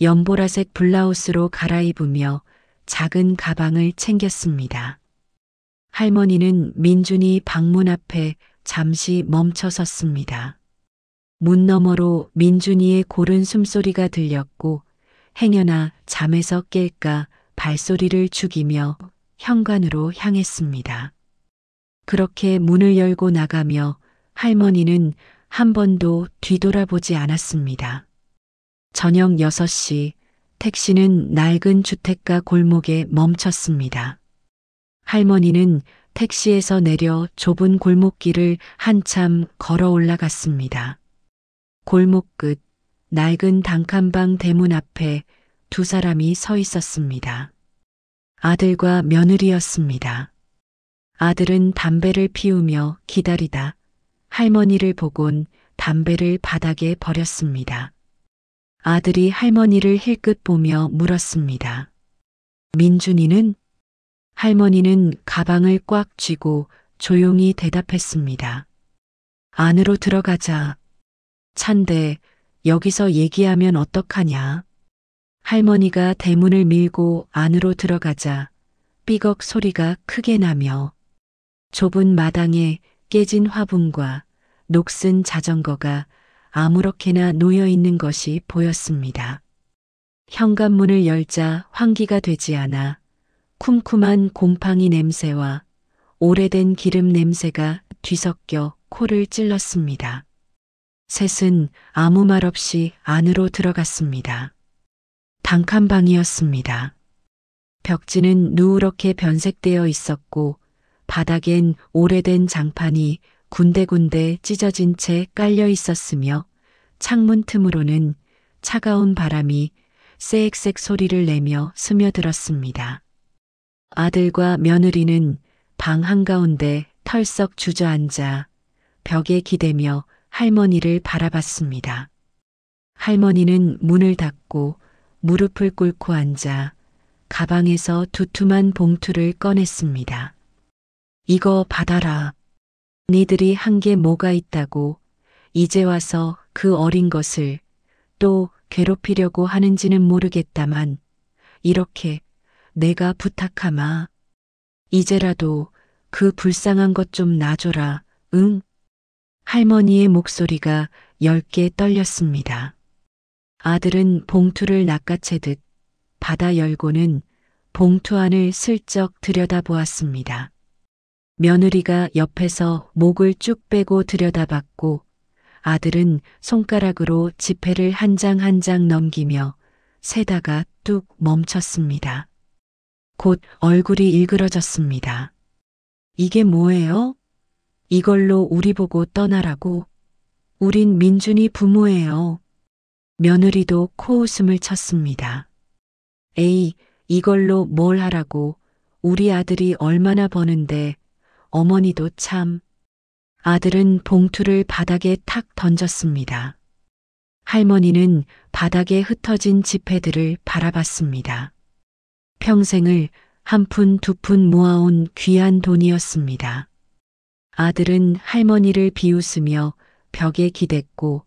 연보라색 블라우스로 갈아입으며 작은 가방을 챙겼습니다. 할머니는 민준이 방문 앞에 잠시 멈춰 섰습니다. 문 너머로 민준이의 고른 숨소리가 들렸고 행여나 잠에서 깰까 발소리를 죽이며 현관으로 향했습니다. 그렇게 문을 열고 나가며 할머니는 한 번도 뒤돌아보지 않았습니다. 저녁 6시 택시는 낡은 주택가 골목에 멈췄습니다. 할머니는 택시에서 내려 좁은 골목길을 한참 걸어 올라갔습니다. 골목 끝 낡은 단칸방 대문 앞에 두 사람이 서 있었습니다. 아들과 며느리였습니다. 아들은 담배를 피우며 기다리다 할머니를 보곤 담배를 바닥에 버렸습니다. 아들이 할머니를 힐끗 보며 물었습니다. 민준이는? 할머니는 가방을 꽉 쥐고 조용히 대답했습니다. 안으로 들어가자. 찬데 여기서 얘기하면 어떡하냐. 할머니가 대문을 밀고 안으로 들어가자 삐걱 소리가 크게 나며 좁은 마당에 깨진 화분과 녹슨 자전거가 아무렇게나 놓여 있는 것이 보였습니다. 현관문을 열자 환기가 되지 않아 쿰쿰한 곰팡이 냄새와 오래된 기름 냄새가 뒤섞여 코를 찔렀습니다. 셋은 아무 말 없이 안으로 들어갔습니다. 단칸방이었습니다. 벽지는 누렇게 변색되어 있었고 바닥엔 오래된 장판이 군데군데 찢어진 채 깔려 있었으며 창문 틈으로는 차가운 바람이 쌕쌕 소리를 내며 스며들었습니다. 아들과 며느리는 방 한가운데 털썩 주저앉아 벽에 기대며 할머니를 바라봤습니다. 할머니는 문을 닫고 무릎을 꿇고 앉아 가방에서 두툼한 봉투를 꺼냈습니다. 이거 받아라. 니들이 한 게 뭐가 있다고 이제 와서 그 어린 것을 또 괴롭히려고 하는지는 모르겠다만 이렇게 내가 부탁하마. 이제라도 그 불쌍한 것 좀 놔줘라. 응? 할머니의 목소리가 엷게 떨렸습니다. 아들은 봉투를 낚아채듯 받아 열고는 봉투 안을 슬쩍 들여다보았습니다. 며느리가 옆에서 목을 쭉 빼고 들여다봤고 아들은 손가락으로 지폐를 한 장 한 장 넘기며 세다가 뚝 멈췄습니다. 곧 얼굴이 일그러졌습니다. 이게 뭐예요? 이걸로 우리 보고 떠나라고? 우린 민준이 부모예요. 며느리도 코웃음을 쳤습니다. 에이, 이걸로 뭘 하라고. 우리 아들이 얼마나 버는데 어머니도 참. 아들은 봉투를 바닥에 탁 던졌습니다. 할머니는 바닥에 흩어진 지폐들을 바라봤습니다. 평생을 한 푼 두 푼 모아온 귀한 돈이었습니다. 아들은 할머니를 비웃으며 벽에 기댔고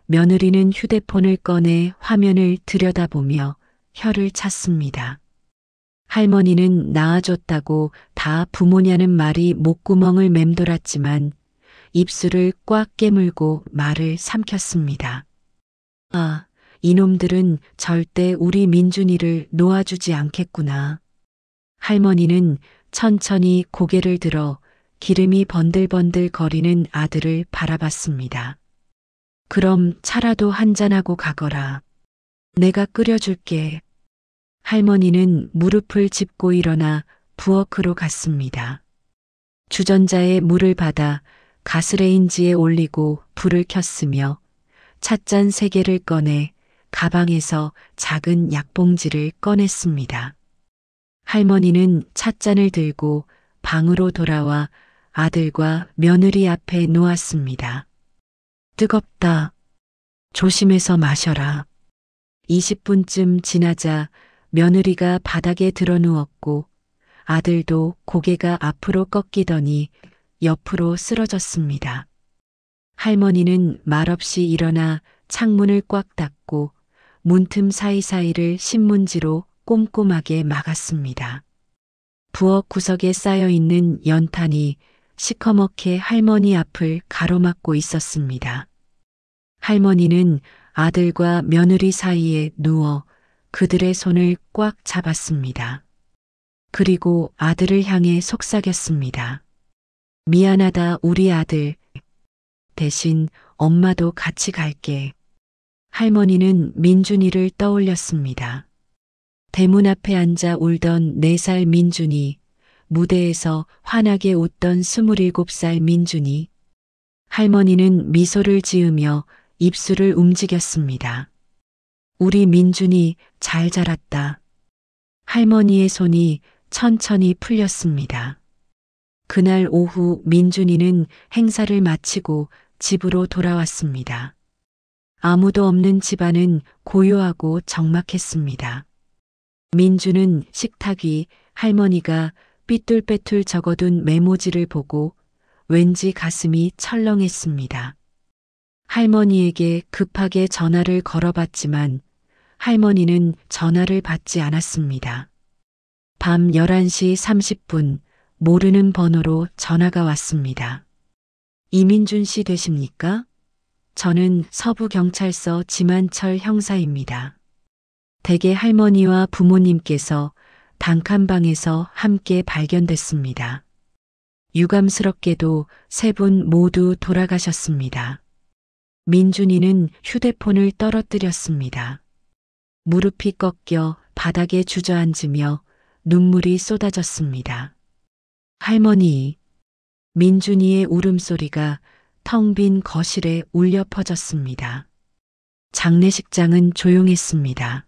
며느리는 휴대폰을 꺼내 화면을 들여다보며 혀를 찼습니다. 할머니는 낳아줬다고 다 부모냐는 말이 목구멍을 맴돌았지만 입술을 꽉 깨물고 말을 삼켰습니다. 아, 이놈들은 절대 우리 민준이를 놓아주지 않겠구나. 할머니는 천천히 고개를 들어 기름이 번들번들 거리는 아들을 바라봤습니다. 그럼 차라도 한잔하고 가거라. 내가 끓여줄게. 할머니는 무릎을 짚고 일어나 부엌으로 갔습니다. 주전자에 물을 받아 가스레인지에 올리고 불을 켰으며 찻잔 3개를 꺼내 가방에서 작은 약봉지를 꺼냈습니다. 할머니는 찻잔을 들고 방으로 돌아와 아들과 며느리 앞에 놓았습니다. 뜨겁다. 조심해서 마셔라. 20분쯤 지나자 며느리가 바닥에 드러누웠고 아들도 고개가 앞으로 꺾이더니 옆으로 쓰러졌습니다. 할머니는 말없이 일어나 창문을 꽉 닫고 문틈 사이사이를 신문지로 꼼꼼하게 막았습니다. 부엌 구석에 쌓여있는 연탄이 시커멓게 할머니 앞을 가로막고 있었습니다. 할머니는 아들과 며느리 사이에 누워 그들의 손을 꽉 잡았습니다. 그리고 아들을 향해 속삭였습니다. 미안하다 우리 아들. 대신 엄마도 같이 갈게. 할머니는 민준이를 떠올렸습니다. 대문 앞에 앉아 울던 4살 민준이, 무대에서 환하게 웃던 27살 민준이. 할머니는 미소를 지으며 입술을 움직였습니다. 우리 민준이 잘 자랐다. 할머니의 손이 천천히 풀렸습니다. 그날 오후 민준이는 행사를 마치고 집으로 돌아왔습니다. 아무도 없는 집안은 고요하고 적막했습니다. 민주는 식탁 위 할머니가 삐뚤빼뚤 적어둔 메모지를 보고 왠지 가슴이 철렁했습니다. 할머니에게 급하게 전화를 걸어봤지만 할머니는 전화를 받지 않았습니다. 밤 11시 30분 모르는 번호로 전화가 왔습니다. 이민준 씨 되십니까? 저는 서부경찰서 지만철 형사입니다. 댁의 할머니와 부모님께서 단칸방에서 함께 발견됐습니다. 유감스럽게도 세 분 모두 돌아가셨습니다. 민준이는 휴대폰을 떨어뜨렸습니다. 무릎이 꺾여 바닥에 주저앉으며 눈물이 쏟아졌습니다. 할머니, 민준이의 울음소리가 텅 빈 거실에 울려 퍼졌습니다. 장례식장은 조용했습니다.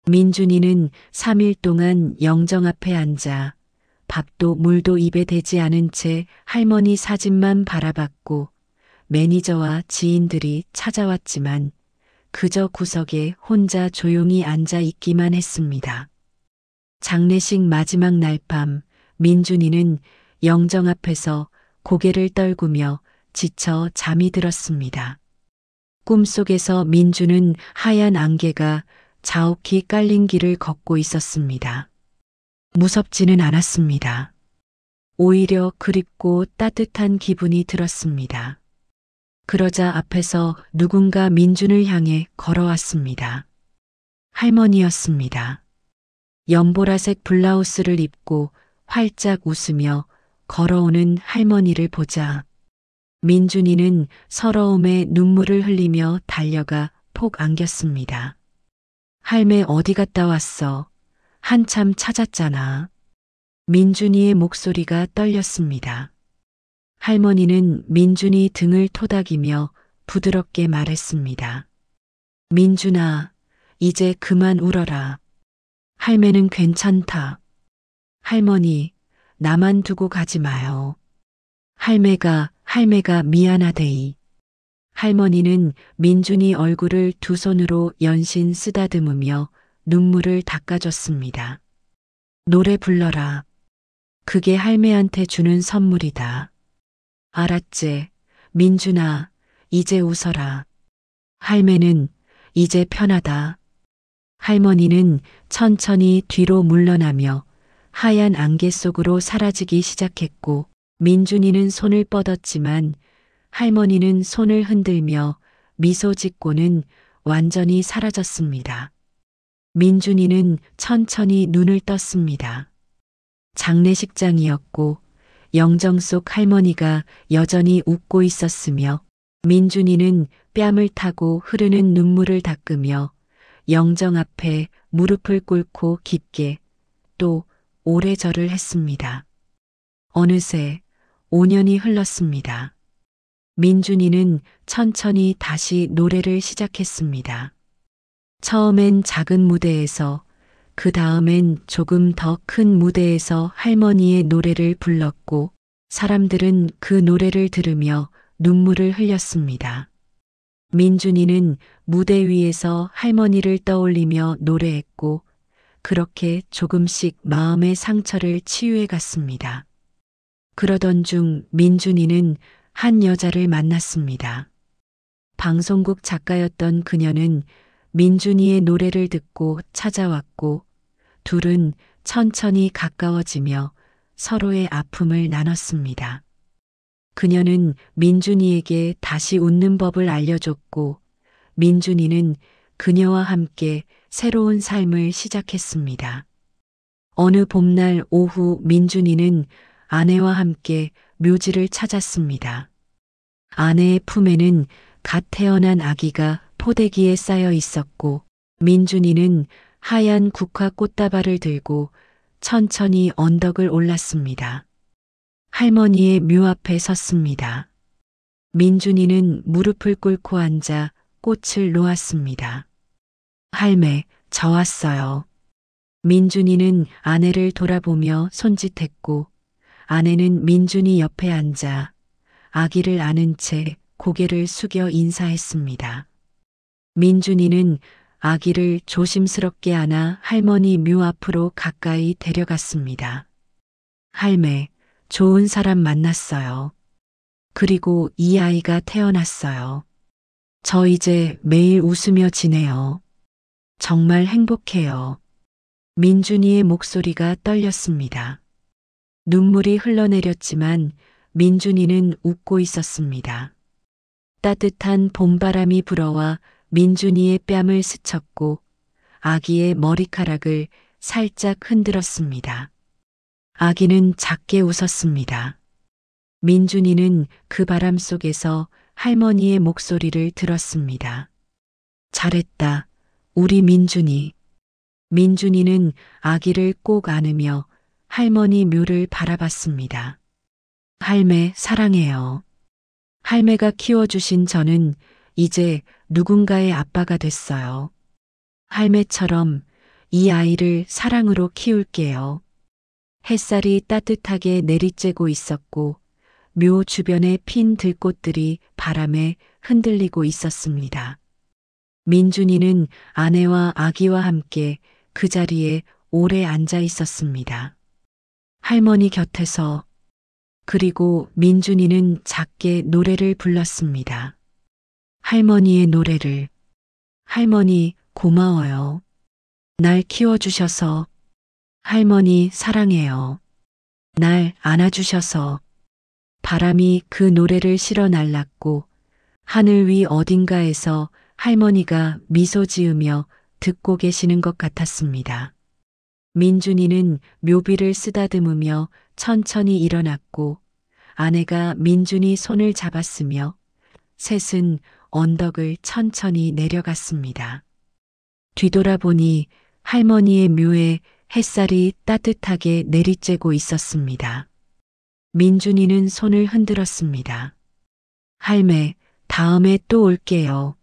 민준이는 3일 동안 영정 앞에 앉아 밥도 물도 입에 대지 않은 채 할머니 사진만 바라봤고 매니저와 지인들이 찾아왔지만 그저 구석에 혼자 조용히 앉아 있기만 했습니다. 장례식 마지막 날 밤 민준이는 영정 앞에서 고개를 떨구며 지쳐 잠이 들었습니다. 꿈속에서 민주는 하얀 안개가 자욱히 깔린 길을 걷고 있었습니다. 무섭지는 않았습니다. 오히려 그립고 따뜻한 기분이 들었습니다. 그러자 앞에서 누군가 민준을 향해 걸어왔습니다. 할머니였습니다. 연보라색 블라우스를 입고 활짝 웃으며 걸어오는 할머니를 보자 민준이는 서러움에 눈물을 흘리며 달려가 폭 안겼습니다. 할매 어디 갔다 왔어? 한참 찾았잖아. 민준이의 목소리가 떨렸습니다. 할머니는 민준이 등을 토닥이며 부드럽게 말했습니다. 민준아, 이제 그만 울어라. 할매는 괜찮다. 할머니, 나만 두고 가지 마요. 할매가 미안하대이. 할머니는 민준이 얼굴을 두 손으로 연신 쓰다듬으며 눈물을 닦아줬습니다. 노래 불러라. 그게 할매한테 주는 선물이다. 알았지? 민준아, 이제 웃어라. 할매는 이제 편하다. 할머니는 천천히 뒤로 물러나며 하얀 안개 속으로 사라지기 시작했고 민준이는 손을 뻗었지만 할머니는 손을 흔들며 미소 짓고는 완전히 사라졌습니다. 민준이는 천천히 눈을 떴습니다. 장례식장이었고 영정 속 할머니가 여전히 웃고 있었으며 민준이는 뺨을 타고 흐르는 눈물을 닦으며 영정 앞에 무릎을 꿇고 깊게 또 오래 절을 했습니다. 어느새 5년이 흘렀습니다. 민준이는 천천히 다시 노래를 시작했습니다. 처음엔 작은 무대에서 그 다음엔 조금 더 큰 무대에서 할머니의 노래를 불렀고 사람들은 그 노래를 들으며 눈물을 흘렸습니다. 민준이는 무대 위에서 할머니를 떠올리며 노래했고 그렇게 조금씩 마음의 상처를 치유해 갔습니다. 그러던 중 민준이는 한 여자를 만났습니다. 방송국 작가였던 그녀는 민준이의 노래를 듣고 찾아왔고 둘은 천천히 가까워지며 서로의 아픔을 나눴습니다. 그녀는 민준이에게 다시 웃는 법을 알려줬고 민준이는 그녀와 함께 새로운 삶을 시작했습니다. 어느 봄날 오후 민준이는 아내와 함께 묘지를 찾았습니다. 아내의 품에는 갓 태어난 아기가 포대기에 쌓여 있었고 민준이는 하얀 국화 꽃다발을 들고 천천히 언덕을 올랐습니다. 할머니의 묘 앞에 섰습니다. 민준이는 무릎을 꿇고 앉아 꽃을 놓았습니다. 할매, 저 왔어요. 민준이는 아내를 돌아보며 손짓했고 아내는 민준이 옆에 앉아 아기를 안은 채 고개를 숙여 인사했습니다. 민준이는 아기를 조심스럽게 안아 할머니 묘 앞으로 가까이 데려갔습니다. 할매, 좋은 사람 만났어요. 그리고 이 아이가 태어났어요. 저 이제 매일 웃으며 지내요. 정말 행복해요. 민준이의 목소리가 떨렸습니다. 눈물이 흘러내렸지만 민준이는 웃고 있었습니다. 따뜻한 봄바람이 불어와 민준이의 뺨을 스쳤고 아기의 머리카락을 살짝 흔들었습니다. 아기는 작게 웃었습니다. 민준이는 그 바람 속에서 할머니의 목소리를 들었습니다. 잘했다, 우리 민준이. 민준이는 아기를 꼭 안으며 할머니 묘를 바라봤습니다. 할매, 사랑해요. 할매가 키워주신 저는 이제 누군가의 아빠가 됐어요. 할매처럼 이 아이를 사랑으로 키울게요. 햇살이 따뜻하게 내리쬐고 있었고 묘 주변의 핀 들꽃들이 바람에 흔들리고 있었습니다. 민준이는 아내와 아기와 함께 그 자리에 오래 앉아 있었습니다. 할머니 곁에서. 그리고 민준이는 작게 노래를 불렀습니다. 할머니의 노래를. 할머니, 고마워요. 날 키워주셔서. 할머니, 사랑해요. 날 안아주셔서. 바람이 그 노래를 실어 날랐고 하늘 위 어딘가에서 할머니가 미소 지으며 듣고 계시는 것 같았습니다. 민준이는 묘비를 쓰다듬으며 천천히 일어났고 아내가 민준이 손을 잡았으며 셋은 언덕을 천천히 내려갔습니다. 뒤돌아보니 할머니의 묘에 햇살이 따뜻하게 내리쬐고 있었습니다. 민준이는 손을 흔들었습니다. 할매, 다음에 또 올게요.